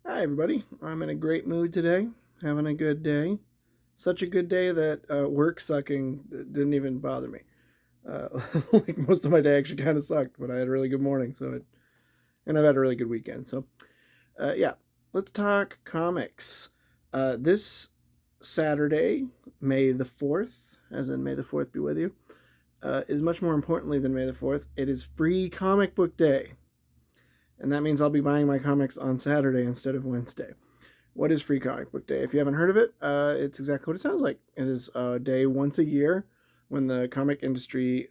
Hi, everybody. I'm in a great mood today, having a good day. Such a good day that work sucking didn't even bother me. Like most of my day actually kind of sucked, but I had a really good morning, and I've had a really good weekend. Yeah, let's talk comics. This Saturday, May the 4th, as in May the 4th be with you, is much more importantly than May the 4th. It is free comic book day, and that means I'll be buying my comics on Saturday instead of Wednesday. What is Free Comic Book Day? If you haven't heard of it, it's exactly what it sounds like. It is a day once a year when the comic industry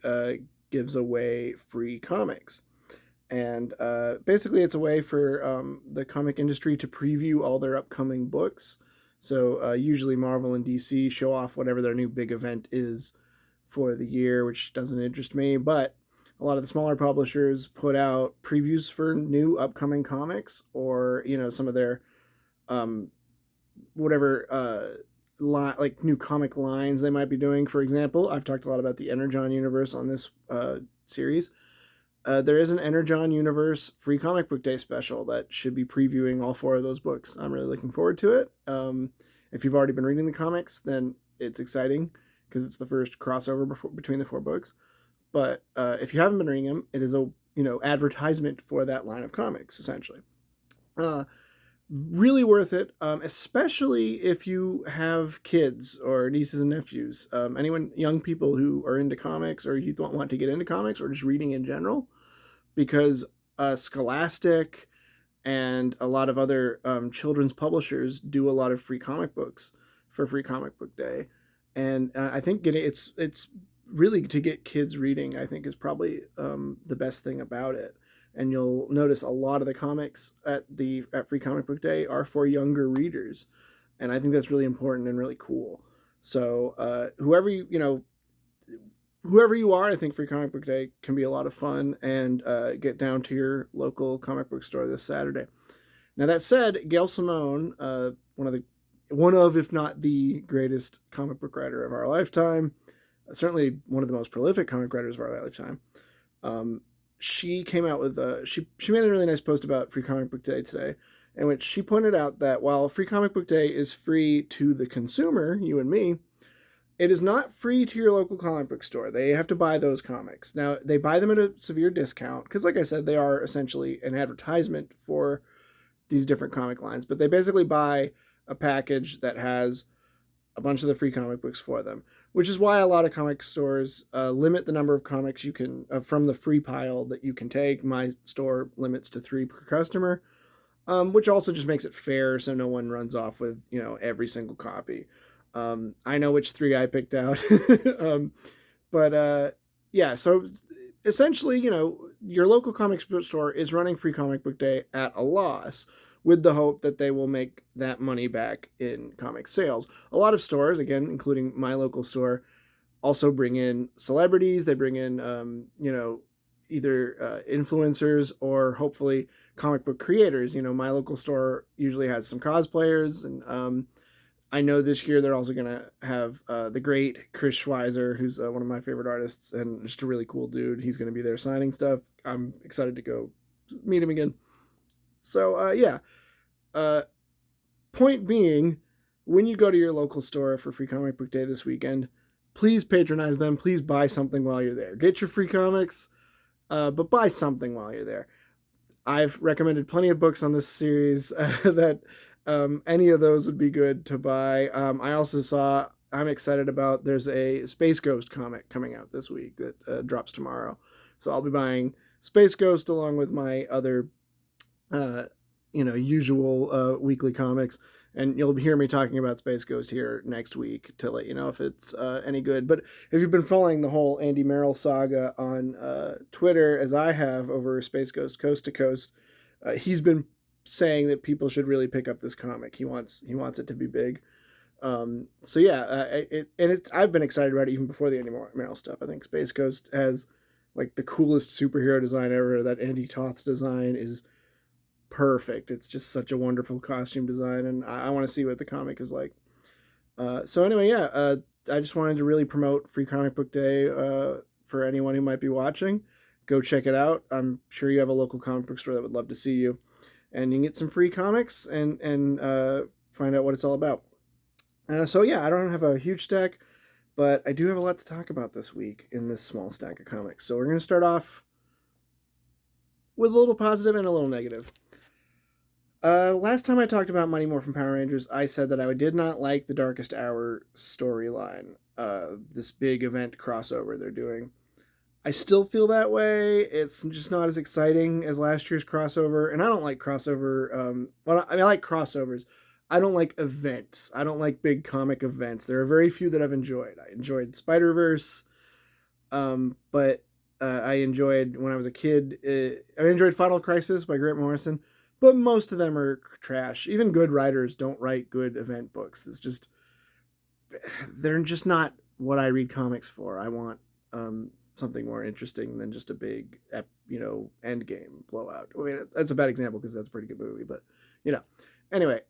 gives away free comics. And basically, it's a way for the comic industry to preview all their upcoming books. So, usually, Marvel and DC show off whatever their new big event is for the year, which doesn't interest me. But a lot of the smaller publishers put out previews for new upcoming comics or, some of their um, whatever like new comic lines they might be doing. For example, I've talked a lot about the Energon universe on this series. There is an Energon universe free comic book day special that should be previewing all four of those books. I'm really looking forward to it. If you've already been reading the comics, then it's exciting because it's the first crossover between the four books. But if you haven't been reading them, it is a advertisement for that line of comics essentially. Uh, really worth it, especially if you have kids or nieces and nephews. Anyone, young people who are into comics or you don't want to get into comics or just reading in general, because Scholastic and a lot of other children's publishers do a lot of free comic books for Free Comic Book Day, and I think it's really to get kids reading. I think is probably the best thing about it. And you'll notice a lot of the comics at Free Comic Book Day are for younger readers, and I think that's really important and really cool. So whoever you are, I think Free Comic Book Day can be a lot of fun, and get down to your local comic book store this Saturday. Now that said, Gail Simone, one of if not the greatest comic book writer of our lifetime, certainly one of the most prolific comic writers of our lifetime. Um, she came out with she made a really nice post about Free Comic Book Day today, in which she pointed out that while Free Comic Book Day is free to the consumer, you and me, it is not free to your local comic book store. They have to buy those comics. Now, they buy them at a severe discount because, like I said, they are essentially an advertisement for these different comic lines, but they basically buy a package that has a bunch of the free comic books for them, which is why a lot of comic stores limit the number of comics you can from the free pile that you can take. My store limits to 3 per customer, which also just makes it fair so no one runs off with every single copy. I know which 3 I picked out, but yeah. So essentially, your local comic book store is running Free Comic Book Day at a loss, with the hope that they will make that money back in comic sales. A lot of stores, again, including my local store, also bring in celebrities. They bring in, either influencers or hopefully comic book creators. My local store usually has some cosplayers, and I know this year they're also going to have the great Chris Schweizer, who's one of my favorite artists and just a really cool dude. He's going to be there signing stuff. I'm excited to go meet him again. So, yeah. Uh, Point being, when you go to your local store for Free Comic Book Day this weekend, please patronize them. Please buy something while you're there. Get your free comics, but buy something while you're there. I've recommended plenty of books on this series that any of those would be good to buy. I also saw, I'm excited about, there's a Space Ghost comic coming out this week that drops tomorrow. So I'll be buying Space Ghost along with my other uh, usual weekly comics. And you'll hear me talking about Space Ghost here next week to let you know if it's any good. But if you've been following the whole Andy Merrill saga on Twitter, as I have over Space Ghost Coast to Coast, he's been saying that people should really pick up this comic. He wants it to be big. So yeah, I've been excited about it even before the Andy Merrill stuff. I think Space Ghost has like the coolest superhero design ever. That Andy Toth design is perfect. It's just such a wonderful costume design, and I want to see what the comic is like. So anyway, yeah, I just wanted to really promote Free Comic Book Day for anyone who might be watching. Go check it out. I'm sure you have a local comic book store that would love to see you. and you can get some free comics and find out what it's all about. So yeah, I don't have a huge stack, but I do have a lot to talk about this week in this small stack of comics. So we're going to start off with a little positive and a little negative. Last time I talked about Mighty Morphin Power Rangers, I said that I did not like the Darkest Hour storyline, this big event crossover they're doing. I still feel that way. It's just not as exciting as last year's crossover, and I don't like crossover. Well, I mean, I like crossovers. I don't like events. I don't like big comic events. There are very few that I've enjoyed. I enjoyed Spider Verse, but I enjoyed when I was a kid. I enjoyed Final Crisis by Grant Morrison, but most of them are trash. Even good writers don't write good event books. It's just they're just not what I read comics for. I want something more interesting than just a big, end game blowout. I mean, that's a bad example because that's a pretty good movie, but Anyway,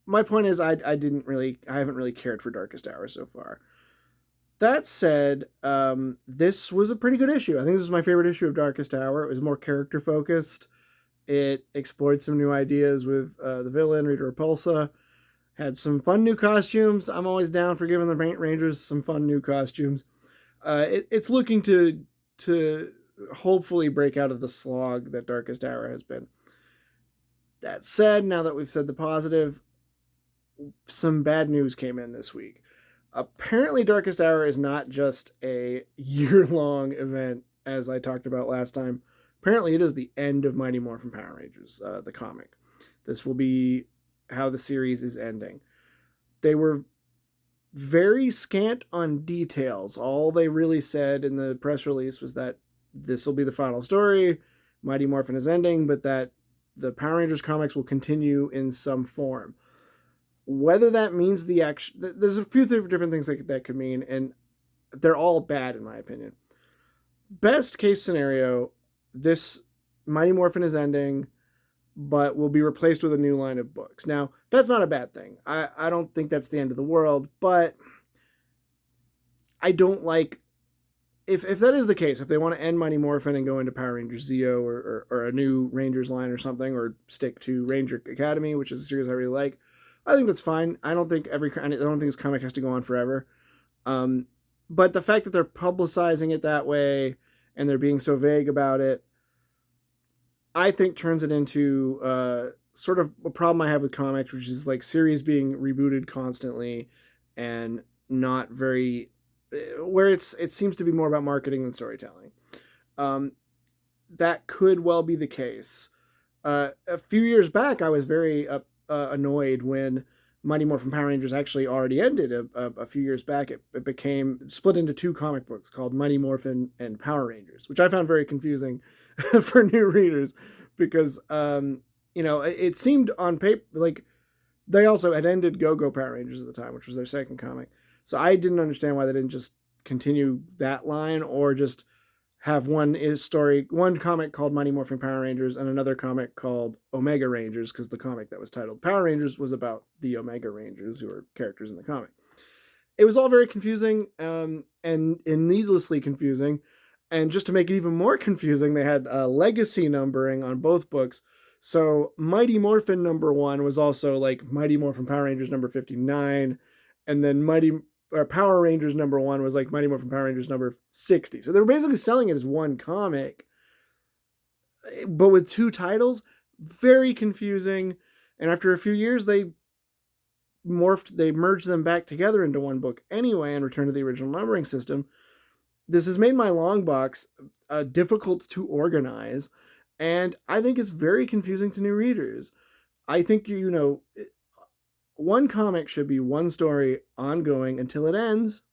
my point is, I haven't really cared for Darkest Hour so far. That said, this was a pretty good issue. I think this is my favorite issue of Darkest Hour. It was more character focused. It explored some new ideas with the villain, Rita Repulsa. Had some fun new costumes. I'm always down for giving the Rangers some fun new costumes. It's looking to hopefully break out of the slog that Darkest Hour has been. That said, now that we've said the positive, some bad news came in this week. Apparently, Darkest Hour is not just a year-long event, as I talked about last time. Apparently, it is the end of Mighty Morphin Power Rangers, the comic. This will be how the series is ending. They were very scant on details. All they really said in the press release was that this will be the final story. Mighty Morphin is ending, but that the Power Rangers comics will continue in some form. Whether that means the action, there's a few different things that could mean, and they're all bad in my opinion. Best case scenario, this Mighty Morphin is ending, but will be replaced with a new line of books. Now, that's not a bad thing. I don't think that's the end of the world, but I don't like, if that is the case, if they want to end Mighty Morphin and go into Power Rangers Zeo or a new Rangers line or something, or stick to Ranger Academy, which is a series I really like, I think that's fine. I don't think this comic has to go on forever. But the fact that they're publicizing it that way and they're being so vague about it, I think turns it into sort of a problem I have with comics, which is like series being rebooted constantly and not very, where it seems to be more about marketing than storytelling. That could well be the case. A few years back, I was very annoyed when Mighty Morphin Power Rangers actually already ended a few years back. It became split into two comic books called Mighty Morphin and Power Rangers, which I found very confusing for new readers because, it seemed on paper like they also had ended Go-Go Power Rangers at the time, which was their second comic. So I didn't understand why they didn't just continue that line or just have one comic called Mighty Morphin Power Rangers and another comic called Omega Rangers, because the comic that was titled Power Rangers was about the Omega Rangers, who are characters in the comic. It was all very confusing and needlessly confusing. And just to make it even more confusing, they had legacy numbering on both books. So Mighty Morphin #1 was also like Mighty Morphin Power Rangers number 59, and then Power Rangers #1 was like Mighty Morphin Power Rangers number 60. So they were basically selling it as one comic, but with two titles. Very confusing. And after a few years, they merged them back together into one book anyway and returned to the original numbering system. This has made my Longbox difficult to organize, and I think it's very confusing to new readers. I think, one comic should be one story ongoing until it ends,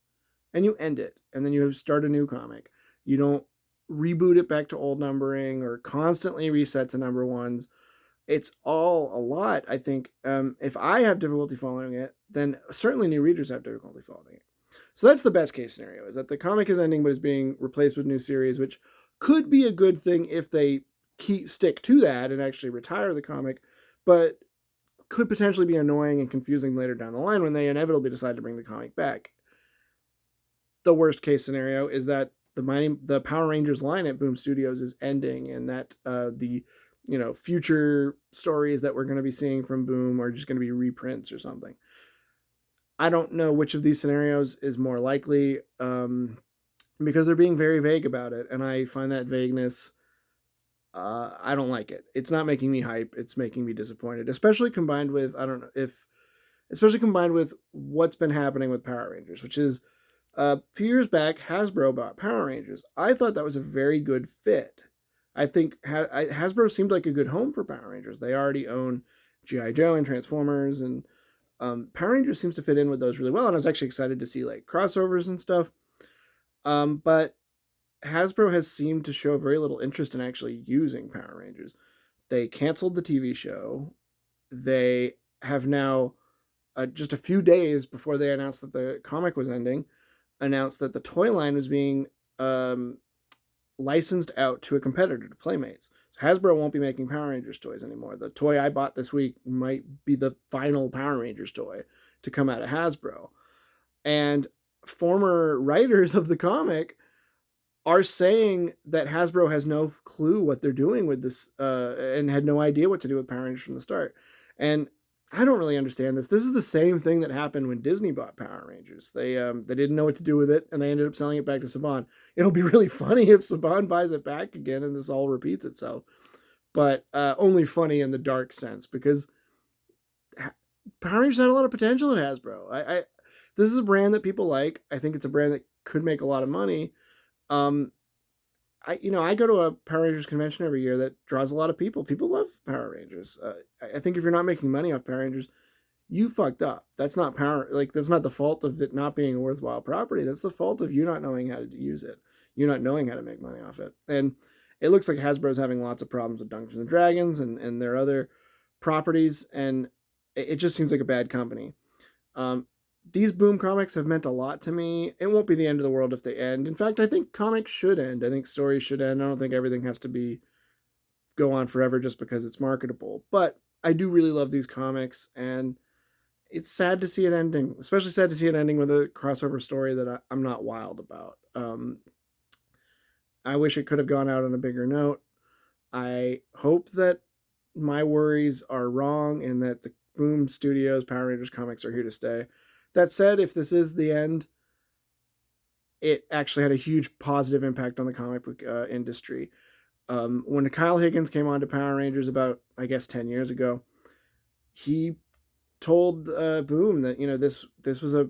and you end it, and then you start a new comic. You don't reboot it back to old numbering or constantly reset to number ones. It's all a lot, I think. If I have difficulty following it, then certainly new readers have difficulty following it. So that's the best case scenario, is that the comic is ending but is being replaced with new series, which could be a good thing if they stick to that and actually retire the comic, but could potentially be annoying and confusing later down the line when they inevitably decide to bring the comic back. The worst case scenario is that the Power Rangers line at Boom Studios is ending, and that the future stories that we're going to be seeing from Boom are just going to be reprints or something. I don't know which of these scenarios is more likely, because they're being very vague about it, and I find that vagueness. I don't like it. It's not making me hype. It's making me disappointed, especially combined with, I don't know if, especially combined with what's been happening with Power Rangers, which is a few years back, Hasbro bought Power Rangers. I thought that was a very good fit. I think Hasbro seemed like a good home for Power Rangers. They already own GI Joe and Transformers, and Power Rangers seems to fit in with those really well. And I was actually excited to see like crossovers and stuff. But Hasbro has seemed to show very little interest in actually using Power Rangers. They canceled the TV show. They have now, just a few days before they announced that the comic was ending, announced that the toy line was being licensed out to a competitor, to Playmates. So Hasbro won't be making Power Rangers toys anymore. The toy I bought this week might be the final Power Rangers toy to come out of Hasbro. And former writers of the comic are saying that Hasbro has no clue what they're doing with this, and had no idea what to do with Power Rangers from the start. And I don't really understand this. This is the same thing that happened when Disney bought Power Rangers. They didn't know what to do with it, and they ended up selling it back to Saban. It'll be really funny if Saban buys it back again, and this all repeats itself. But only funny in the dark sense, because Power Rangers had a lot of potential at Hasbro. This is a brand that people like. I think it's a brand that could make a lot of money. Um, I go to a Power Rangers convention every year that draws a lot of people. People love Power Rangers. I think if you're not making money off Power Rangers, you fucked up. That's not that's not the fault of it not being a worthwhile property. That's the fault of you not knowing how to use it. You not knowing how to make money off it. And it looks like Hasbro's having lots of problems with Dungeons and Dragons and their other properties, and it just seems like a bad company. Um, these Boom comics have meant a lot to me. It won't be the end of the world if they end. In fact, I think comics should end. I think stories should end. I don't think everything has to be go on forever just because it's marketable. But I do really love these comics, and it's sad to see it ending. Especially sad to see it ending with a crossover story that I'm not wild about. I wish it could have gone out on a bigger note. I hope that my worries are wrong and that the Boom Studios Power Rangers comics are here to stay. That said, if this is the end, it actually had a huge positive impact on the comic book industry. When Kyle Higgins came on to Power Rangers about, I guess, 10 years ago, he told Boom that this was a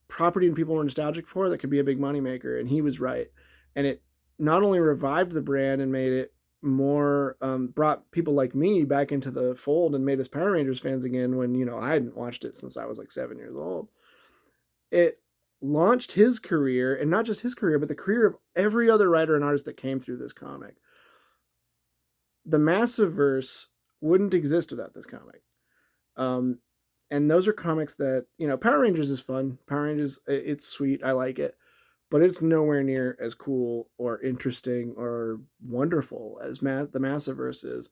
property and people were nostalgic for that could be a big moneymaker, and he was right. And it not only revived the brand and made it more, brought people like me back into the fold and made us Power Rangers fans again when I hadn't watched it since I was like 7 years old. It launched his career, and not just his career, but the career of every other writer and artist that came through this comic. The Massiverse wouldn't exist without this comic. And those are comics that, Power Rangers is fun. Power Rangers, it's sweet. I like it. But it's nowhere near as cool or interesting or wonderful as the Massiverse is.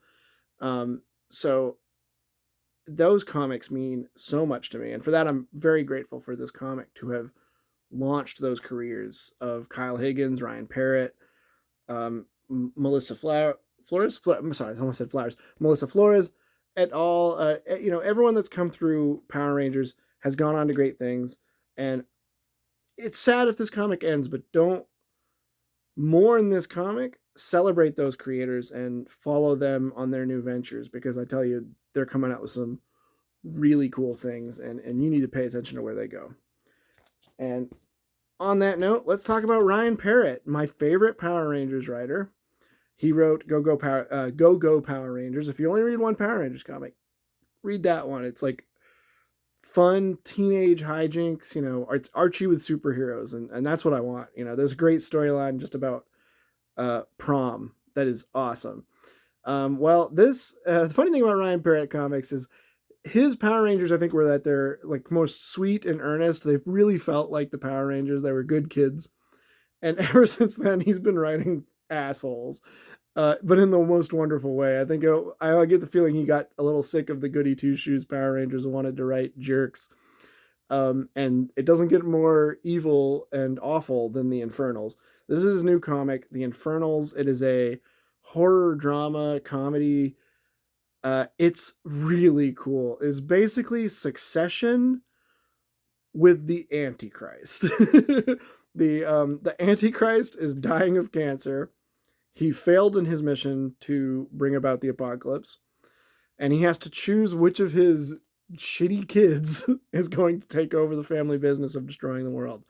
So those comics mean so much to me. And for that, I'm very grateful for this comic to have launched those careers of Kyle Higgins, Ryan Parrott, Melissa Flores. I'm sorry, I almost said Flowers. Melissa Flores, et al. Everyone that's come through Power Rangers has gone on to great things. And it's sad if this comic ends, but don't mourn this comic. Celebrate those creators and follow them on their new ventures, because I tell you, they're coming out with some really cool things, and you need to pay attention to where they go. And on that note, let's talk about Ryan Parrott, my favorite Power Rangers writer. He wrote Go Go Power Rangers. If you only read one Power Rangers comic, read that one. It's like fun teenage hijinks. It's Archie with superheroes, and that's what I want. There's a great storyline just about prom that is awesome. The funny thing about Ryan Parrott comics is his Power Rangers, I think, were at their like most sweet and earnest. They've really felt like the Power Rangers. They were good kids, and ever since then, he's been writing assholes, but in the most wonderful way. I think I get the feeling he got a little sick of the goody two shoes Power Rangers and wanted to write jerks. And it doesn't get more evil and awful than the Infernals. This is his new comic, The Infernals. It is a horror, drama, comedy. It's really cool. It's basically Succession with the Antichrist. The Antichrist is dying of cancer. He failed in his mission to bring about the apocalypse, and he has to choose which of his shitty kids is going to take over the family business of destroying the world.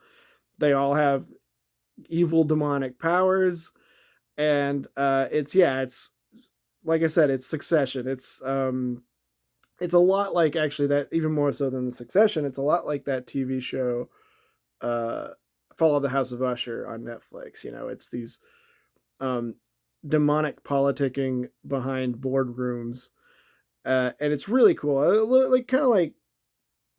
They all have evil demonic powers, and it's like I said, it's Succession. It's a lot like, actually, that, even more so than the Succession. It's a lot like that TV show, uh, Fall of the House of Usher on Netflix. It's these um, demonic politicking behind boardrooms, and it's really cool. Like, kind of like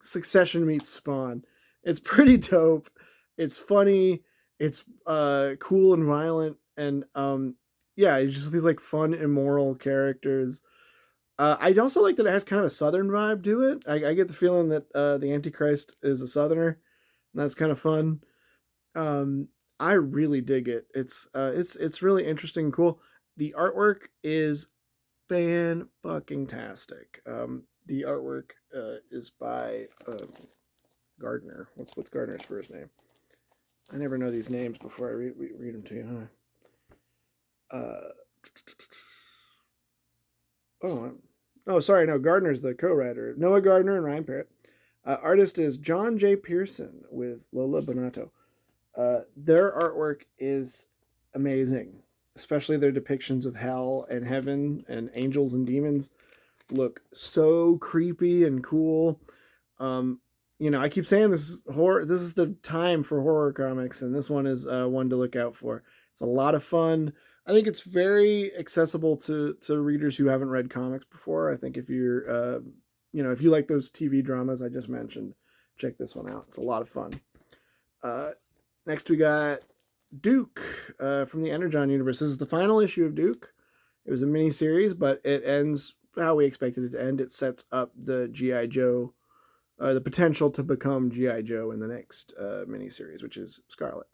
Succession meets Spawn. It's pretty dope. It's funny. It's cool and violent, and yeah, it's just these like fun, immoral characters. I also like that it has kind of a southern vibe to it. I get the feeling that the Antichrist is a southerner, and that's kind of fun. Um, I really dig it. It's really interesting and cool. The artwork is fan fucking tastic. The artwork is by Gardner. What's Gardner's first name? I never know these names before I read them to you. Huh? Oh, oh, sorry, no. Gardner's the co-writer. Noah Gardner and Ryan Parrott. Artist is John J. Pearson with Lola Bonato. Their artwork is amazing, especially their depictions of hell and heaven and angels and demons look so creepy and cool. Um, I keep saying this is horror. This is the time for horror comics, and this one is one to look out for. It's a lot of fun. I think it's very accessible to readers who haven't read comics before. I think if you're, if you like those TV dramas I just mentioned, check this one out. It's a lot of fun. Next we got Duke from the Energon universe. This is the final issue of Duke. It was a mini series, but it ends how we expected it to end. It sets up the G.I. Joe, the potential to become G.I. Joe in the next mini series, which is Scarlet.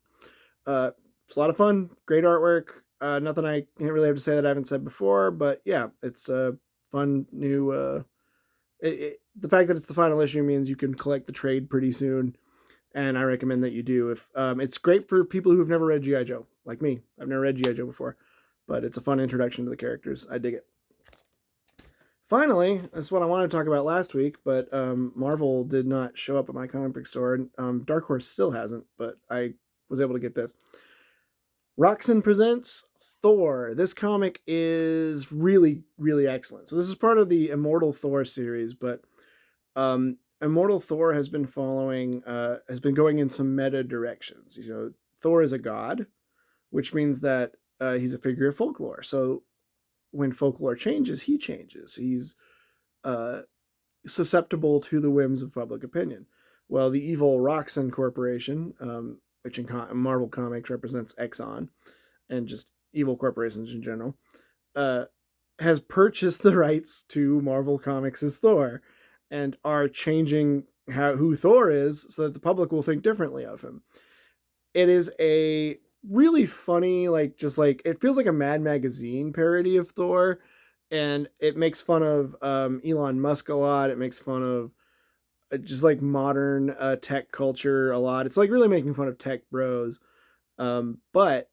It's a lot of fun, great artwork. Nothing I can't really have to say that I haven't said before, but yeah, it's a fun new. The fact that it's the final issue means you can collect the trade pretty soon, and I recommend that you do. If it's great for people who have never read G.I. Joe, like me. I've never read G.I. Joe before, but it's a fun introduction to the characters. I dig it. Finally, this is what I wanted to talk about last week, but Marvel did not show up at my comic book store. Dark Horse still hasn't, but I was able to get this. Roxanne presents Thor. This comic is really, really excellent. So this is part of the Immortal Thor series, but Immortal Thor has been going in some meta directions. Thor is a god, which means that he's a figure of folklore. So when folklore changes, he changes. He's susceptible to the whims of public opinion. Well, the evil Roxanne Corporation, which in Marvel Comics represents Exxon, and just evil corporations in general, has purchased the rights to Marvel Comics' Thor, and are changing who Thor is so that the public will think differently of him. It is a really funny, it feels like a Mad Magazine parody of Thor, and it makes fun of Elon Musk a lot. It makes fun of just like modern tech culture a lot. It's like really making fun of tech bros, but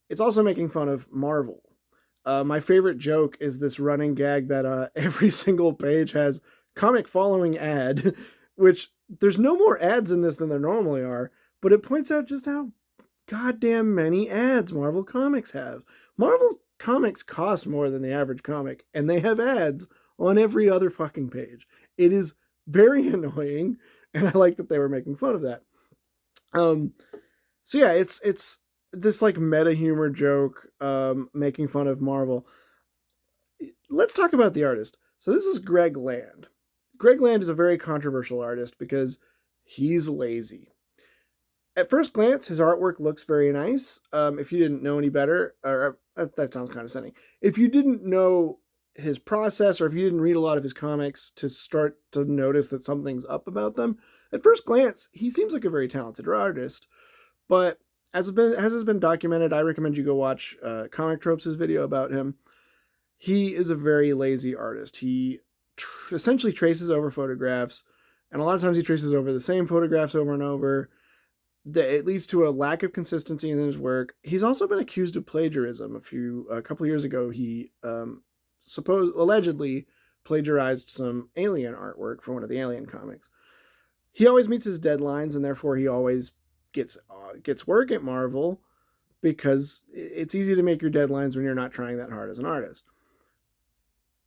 it's also making fun of Marvel. My favorite joke is this running gag that every single page has comic following ad, which there's no more ads in this than there normally are, but it points out just how goddamn many ads Marvel Comics have. Marvel Comics cost more than the average comic, and they have ads on every other fucking page. It is very annoying, and I like that they were making fun of that. So yeah, it's this like meta humor joke, making fun of Marvel. Let's talk about the artist. So this is Greg Land. Greg Land is a very controversial artist because he's lazy. At first glance, his artwork looks very nice. If you didn't know any better, or that sounds condescending. If you didn't know his process, or if you didn't read a lot of his comics to start to notice that something's up about them, at first glance, he seems like a very talented artist. But as has been documented, I recommend you go watch Comic Tropes' video about him. he is a very lazy artist. He essentially traces over photographs, and a lot of times he traces over the same photographs over and over. It leads to a lack of consistency in his work. He's also been accused of plagiarism. A couple of years ago, he allegedly plagiarized some Alien artwork for one of the Alien comics. He always meets his deadlines, and therefore he always gets work at Marvel because it's easy to make your deadlines when you're not trying that hard as an artist.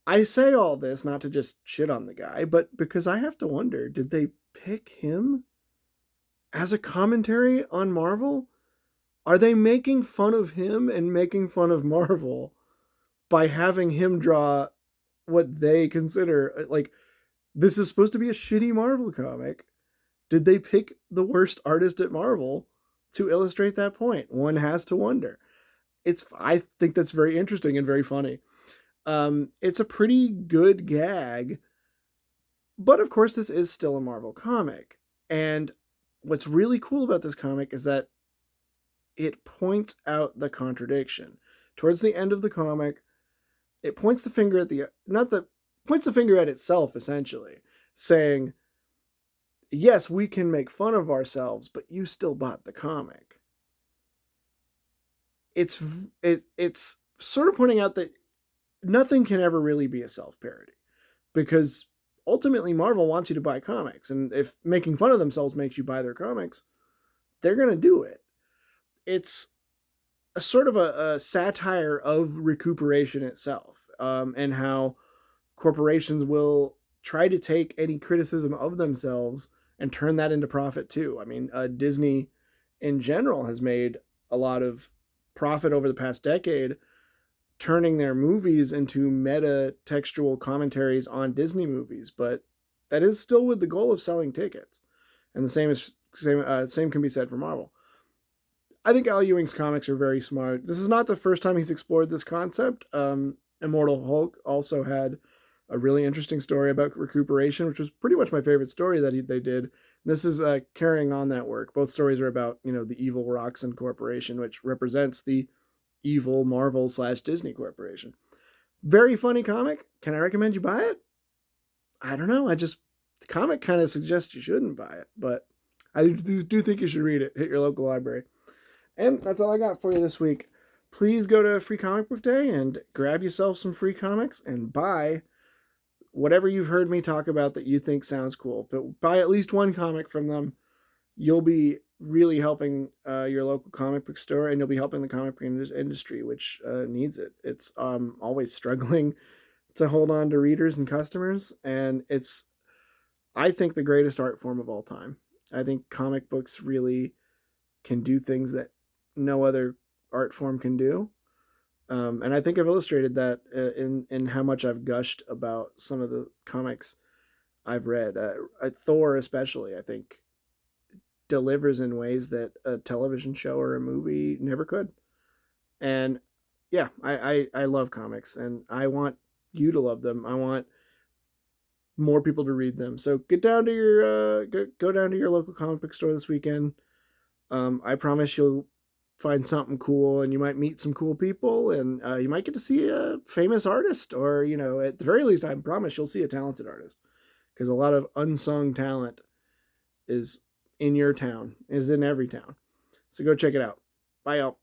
I say all this not to just shit on the guy, but because I have to wonder, did they pick him as a commentary on Marvel? Are they making fun of him and making fun of Marvel by having him draw what they consider like this is supposed to be a shitty Marvel comic? Did they pick the worst artist at Marvel to illustrate that point? One has to wonder. I think that's very interesting and very funny. It's a pretty good gag, but of course, this is still a Marvel comic. And what's really cool about this comic is that it points out the contradiction. Towards the end of the comic, it points the finger at the not the points the finger at itself essentially, saying, "Yes, we can make fun of ourselves, but you still bought the comic." It's sort of pointing out that nothing can ever really be a self-parody because ultimately Marvel wants you to buy comics, and if making fun of themselves makes you buy their comics, they're going to do it. It's a sort of a satire of recuperation itself, and how corporations will try to take any criticism of themselves and turn that into profit too. I mean, Disney in general has made a lot of profit over the past decade, turning their movies into meta textual commentaries on Disney movies, but that is still with the goal of selling tickets. And the same can be said for Marvel. I think Al Ewing's comics are very smart. This is not the first time he's explored this concept. Immortal Hulk also had a really interesting story about recuperation, which was pretty much my favorite story that they did. This is carrying on that work. Both stories are about the evil Roxxon Corporation, which represents the evil Marvel / Disney Corporation. Very funny comic. Can I recommend you buy it? I don't know. The comic kind of suggests you shouldn't buy it, but I do think you should read it. Hit your local library. And that's all I got for you this week. Please go to Free Comic Book Day and grab yourself some free comics and buy whatever you've heard me talk about that you think sounds cool. But buy at least one comic from them. You'll be really helping your local comic book store, and you'll be helping the comic book industry, which needs it. It's always struggling to hold on to readers and customers, and it's, I think, the greatest art form of all time. I think comic books really can do things that no other art form can do. And I think I've illustrated that in how much I've gushed about some of the comics I've read. Thor, especially, I think, delivers in ways that a television show or a movie never could. And yeah, I love comics, and I want you to love them. I want more people to read them. So get down to your go down to your local comic book store this weekend. I promise you'll find something cool, and you might meet some cool people, and you might get to see a famous artist, or at the very least, I promise you'll see a talented artist, because a lot of unsung talent is in your town, is in every town. So go check it out. Bye, y'all.